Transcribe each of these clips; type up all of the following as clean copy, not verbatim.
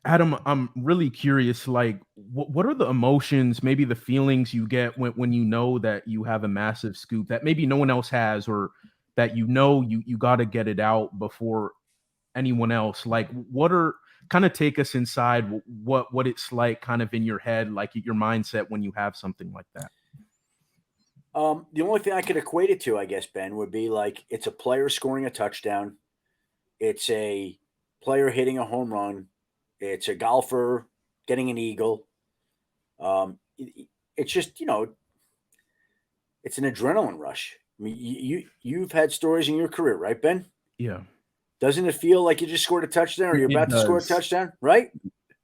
Adam, I'm really curious, like, what are the emotions, maybe the feelings you get when you know that you have a massive scoop that maybe no one else has, or that you got to get it out before anyone else? Like, what are kind of take us inside what it's like, kind of in your head, like your mindset when you have something like that. The only thing I could equate it to, I guess, Ben, would be like it's a player scoring a touchdown. It's a player hitting a home run. It's a golfer getting an eagle. It's just it's an adrenaline rush. I mean, you've had stories in your career, right, Ben? Yeah, Doesn't it feel like you just scored a touchdown or you're it about to score a does. touchdown, right?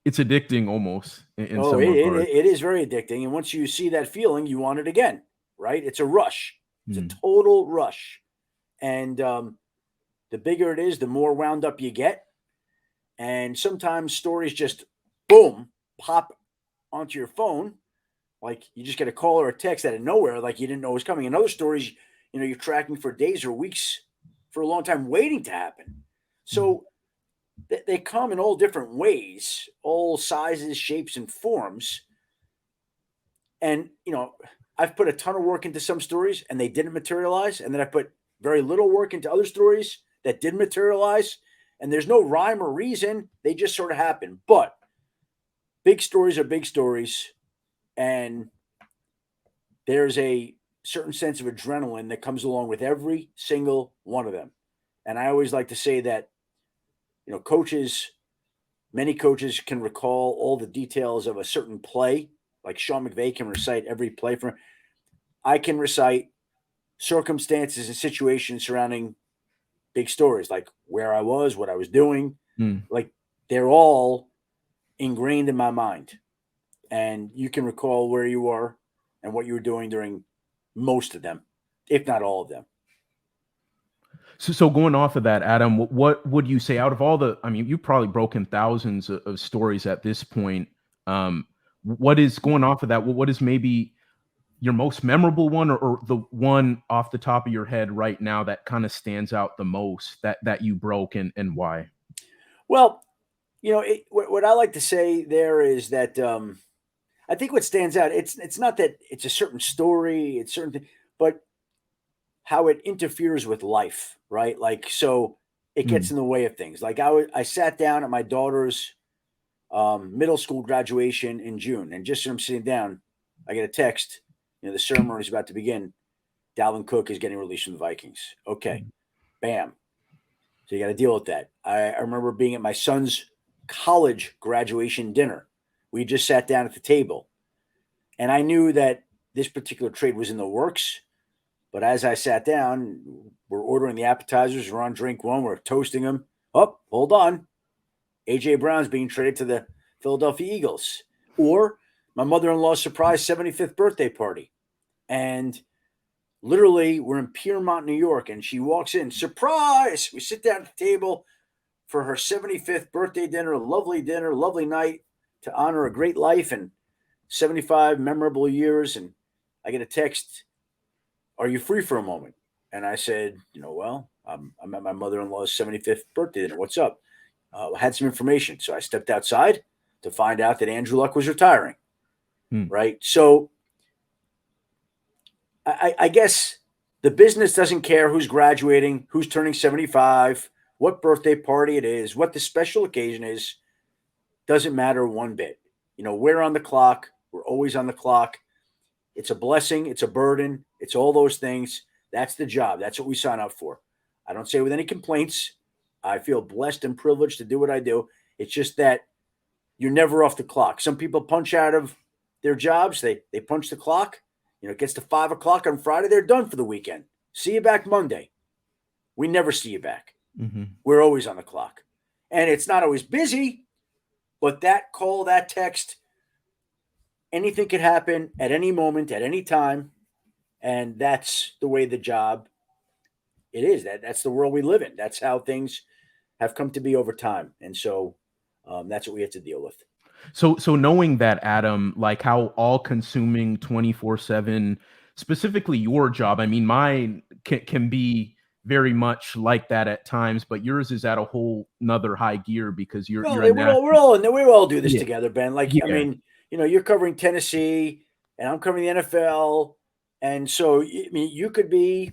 It's addicting almost in Oh, some regards. it is very addicting. And once you see that feeling, you want it again, right? It's a rush. It's a Hmm. total rush. And the bigger it is, the more wound up you get. And sometimes stories just boom pop onto your phone, like you just get a call or a text out of nowhere, like you didn't know was coming. And other stories, you're tracking for days or weeks, for a long time, waiting to happen. Hmm. So they come in all different ways, all sizes, shapes, and forms. And I've put a ton of work into some stories, and they didn't materialize. And then I put very little work into other stories that did materialize. And there's no rhyme or reason; they just sort of happen. But big stories are big stories, and there's a certain sense of adrenaline that comes along with every single one of them. And I always like to say that, coaches, many coaches can recall all the details of a certain play, like Sean McVay can recite every play from. I can recite circumstances and situations surrounding big stories, like where I was, what I was doing. Hmm. Like they're all ingrained in my mind. And you can recall where you were and what you were doing during most of them, if not all of them. So going off of that, Adam, what would you say out of all the? I mean, you've probably broken thousands of stories at this point. Um, what is going off of that? What is maybe your most memorable one, or the one off the top of your head right now that kind of stands out the most that you broke, and why? Well, what I like to say there is that I think what stands out, it's not that it's a certain story, it's certain thing, but how it interferes with life, right? Like so, it gets Mm, in the way of things. Like I sat down at my daughter's middle school graduation in June, and just as I'm sitting down, I get a text. The ceremony is about to begin. Dalvin Cook is getting released from the Vikings. Okay, mm, bam. So you got to deal with that. I remember being at my son's college graduation dinner. We just sat down at the table, and I knew that this particular trade was in the works. But as I sat down, we're ordering the appetizers. We're on drink one. We're toasting them. Oh, hold on. AJ Brown's being traded to the Philadelphia Eagles. Or my mother-in-law's surprise 75th birthday party. And literally, we're in Piermont, New York, and she walks in. Surprise! We sit down at the table for her 75th birthday dinner, lovely night to honor a great life and 75 memorable years. And I get a text, "Are you free for a moment?" And I said, well, I'm at my mother in law's 75th birthday dinner. What's up? I had some information. So I stepped outside to find out that Andrew Luck was retiring, mm. right? So I guess the business doesn't care who's graduating, who's turning 75, what birthday party it is, what the special occasion is. Doesn't matter one bit. We're on the clock. We're always on the clock. It's a blessing. It's a burden. It's all those things. That's the job. That's what we sign up for. I don't say it with any complaints. I feel blessed and privileged to do what I do. It's just that you're never off the clock. Some people punch out of their jobs. They punch the clock. It gets to 5 o'clock on Friday. They're done for the weekend. See you back Monday. We never see you back. Mhm. We're always on the clock. And it's not always busy, but that call, that text, anything could happen at any moment, at any time. And that's the way the job it is. That's the world we live in. That's how things have come to be over time. And so that's what we have to deal with. So knowing that, Adam, like how all consuming 24/7, specifically your job, I mean, mine can be very much like that at times, but yours is at a whole nother high gear because you're Well, a we all do this yeah, together, Ben. Like, I yeah, mean, you're covering Tennessee, and I'm covering the NFL, and so I mean, you could be,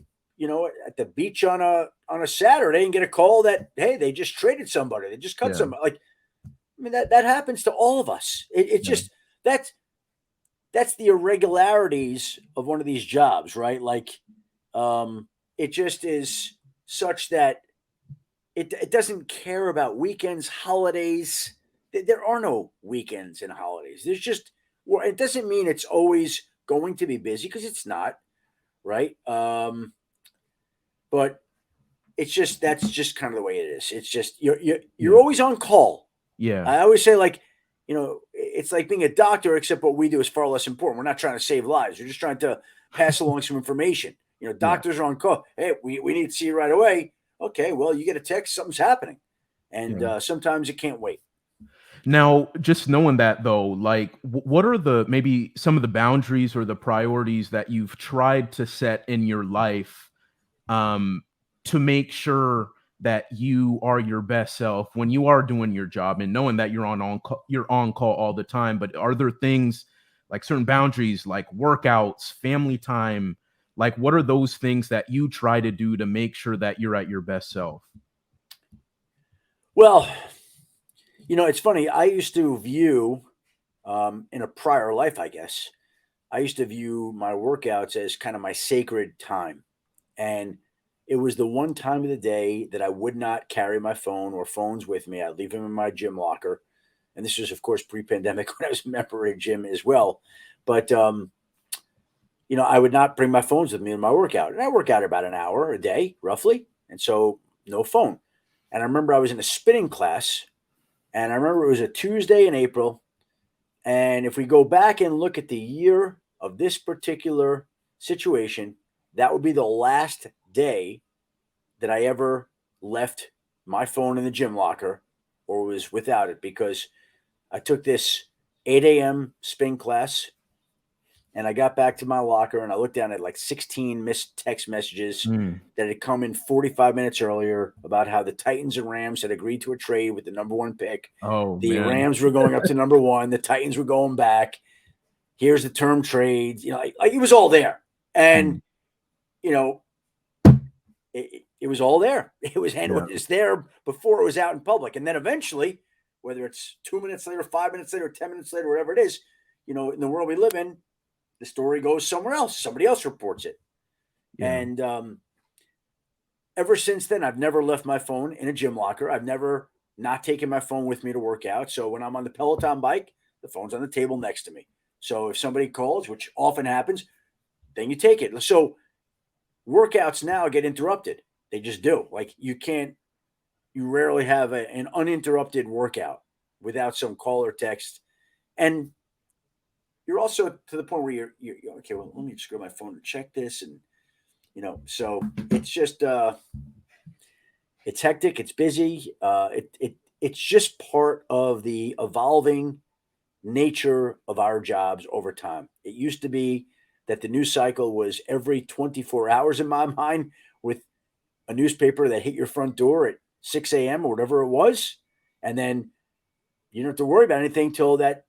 at the beach on a Saturday and get a call that, hey, they just traded somebody, they just cut yeah, somebody. Like, I mean, that happens to all of us. It's yeah, just that's the irregularities of one of these jobs, right? Like, it just is such that it doesn't care about weekends, holidays. There are no weekends and holidays. There's just, well, it doesn't mean it's always going to be busy, because it's not, right? But it's just, that's just kind of the way it is. It's just, you're yeah, always on call. yeah, I always say, like, it's like being a doctor, except what we do is far less important. We're not trying to save lives. We're just trying to pass along some information. yeah. Doctors are on call. Hey, we need to see you right away. Okay, well, you get a text, something's happening. And Yeah. sometimes it can't wait. Now, just knowing that though, like what are the maybe some of the boundaries or the priorities that you've tried to set in your life um to make sure that you are your best self when you are doing your job, and knowing that you're on call all the time, but are there things like certain boundaries like workouts, family time, like what are those things that you try to do to make sure that you're at your best self? Well, it's funny. I used to view, in a prior life, I guess, I used to view my workouts as kind of my sacred time. And it was the one time of the day that I would not carry my phone or phones with me. I'd leave them in my gym locker. And this was, of course, pre-pandemic when I was a member of a gym as well. But I would not bring my phones with me in my workout. And I work out about an hour a day, roughly. And so no phone. And I remember I was in a spinning class, and I remember it was a Tuesday in April. And if we go back and look at the year of this particular situation, that would be the last day that I ever left my phone in the gym locker or was without it, because I took this 8 a.m. spin class, and I got back to my locker and I looked down at like 16 missed text messages Mm. that had come in 45 minutes earlier about how the Titans and Rams had agreed to a trade with the number one pick. Oh The man. Rams were going up to number one. The Titans were going back. Here's the term trade. Like it was all there. And, Mm. you know, it was all there. It was, and Yeah. it was there before it was out in public. And then eventually, whether it's 2 minutes later, 5 minutes later, 10 minutes later, whatever it is, in the world we live in, the story goes somewhere else. Somebody else reports it. Yeah. And ever since then, I've never left my phone in a gym locker. I've never not taken my phone with me to work out. So when I'm on the Peloton bike, the phone's on the table next to me. So if somebody calls, which often happens, then you take it. So workouts now get interrupted. They just do. Like you rarely have an uninterrupted workout without some call or text. And you're also to the point where you're okay. Well, let me just grab my phone to check this, and so it's just it's hectic, it's busy. It's just part of the evolving nature of our jobs over time. It used to be that the news cycle was every 24 hours in my mind, with a newspaper that hit your front door at 6 a.m. or whatever it was, and then you don't have to worry about anything till that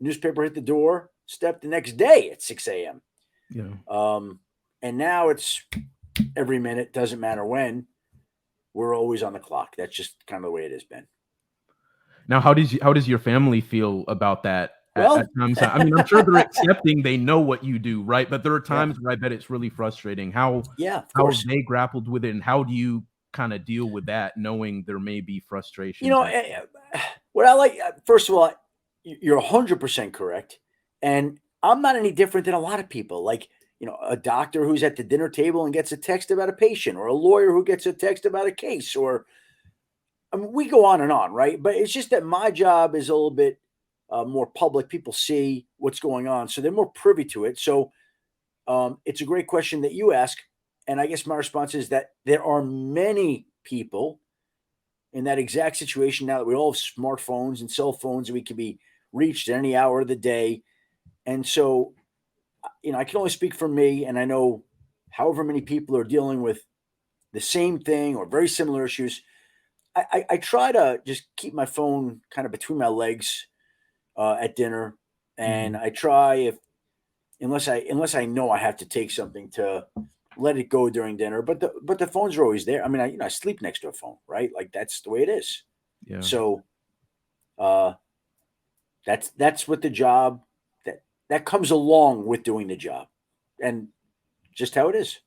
newspaper hit the door step the next day at 6 a.m. Yeah. And now it's every minute, doesn't matter when. We're always on the clock. That's just kind of the way it has been. Now, how does your family feel about that at Well, times? I mean, I'm sure they're accepting, they know what you do, right? But there are yeah, times where I bet it's really frustrating. How yeah, of how have course. they grappled with it, and how do you kind of deal with that, knowing there may be frustrations at What I like, first of all, you're 100% correct. And I'm not any different than a lot of people. Like, a doctor who's at the dinner table and gets a text about a patient, or a lawyer who gets a text about a case, or I mean, we go on, right? But it's just that my job is a little bit more public. People see what's going on, so they're more privy to it. So it's a great question that you ask. And I guess my response is that there are many people in that exact situation now that we all have smartphones and cell phones, and we can be reached at any hour of the day. And so, I can only speak for me, and I know however many people are dealing with the same thing or very similar issues, I try to just keep my phone kind of between my legs at dinner, and Mhm. I try if unless I know I have to take something to let it go during dinner. But the phones are always there. I mean, I sleep next to a phone, right? Like that's the way it is. Yeah. So uh, that's what the job that comes along with doing the job, and just how it is.